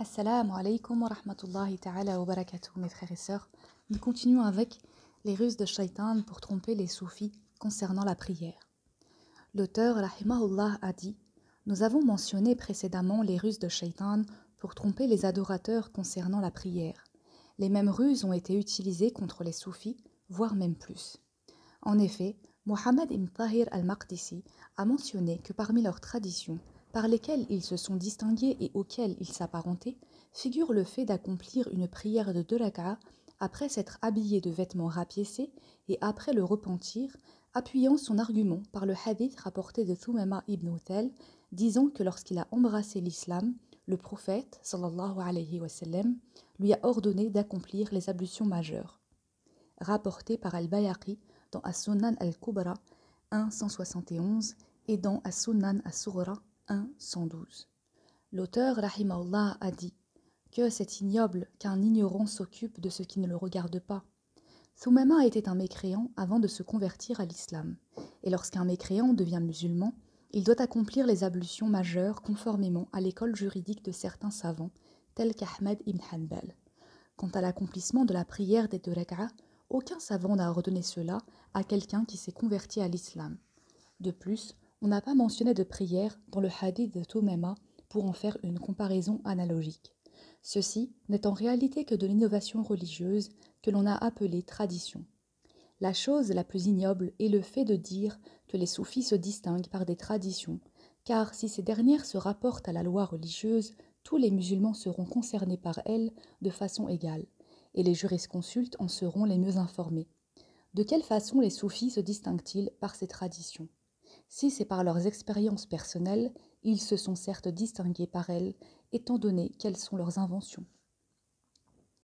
Assalamu alaikum wa rahmatullahi ta'ala wa barakatuh, mes frères et sœurs. Nous continuons avec les ruses de Shaitan pour tromper les soufis concernant la prière. L'auteur, rahimahullah, a dit « Nous avons mentionné précédemment les ruses de Shaitan pour tromper les adorateurs concernant la prière. Les mêmes ruses ont été utilisées contre les soufis, voire même plus. En effet, Mohammed ibn Tahir al-Maqdisi a mentionné que parmi leurs traditions, par lesquelles ils se sont distingués et auxquelles ils s'apparentaient, figure le fait d'accomplir une prière de 2 rak'a après s'être habillé de vêtements rapiécés et après le repentir, appuyant son argument par le hadith rapporté de Thumama ibn Uthal, disant que lorsqu'il a embrassé l'islam, le prophète, sallallahu alayhi wa sallam, lui a ordonné d'accomplir les ablutions majeures. Rapporté par Al-Bayhaqi dans As-Sunan al-Kubra 1.171 et dans As-Sunan as-Sughra 1.112. L'auteur, rahimahullah, a dit que c'est ignoble qu'un ignorant s'occupe de ce qui ne le regarde pas. Thumama était un mécréant avant de se convertir à l'islam, et lorsqu'un mécréant devient musulman, il doit accomplir les ablutions majeures conformément à l'école juridique de certains savants, tels qu'Ahmed ibn Hanbal. Quant à l'accomplissement de la prière des 2 rak'a, aucun savant n'a ordonné cela à quelqu'un qui s'est converti à l'islam. De plus, on n'a pas mentionné de prière dans le hadith de Thumama pour en faire une comparaison analogique. Ceci n'est en réalité que de l'innovation religieuse que l'on a appelée tradition. La chose la plus ignoble est le fait de dire que les soufis se distinguent par des traditions, car si ces dernières se rapportent à la loi religieuse, tous les musulmans seront concernés par elles de façon égale, et les jurisconsultes en seront les mieux informés. De quelle façon les soufis se distinguent-ils par ces traditions ? Si c'est par leurs expériences personnelles, ils se sont certes distingués par elles, étant donné quelles sont leurs inventions.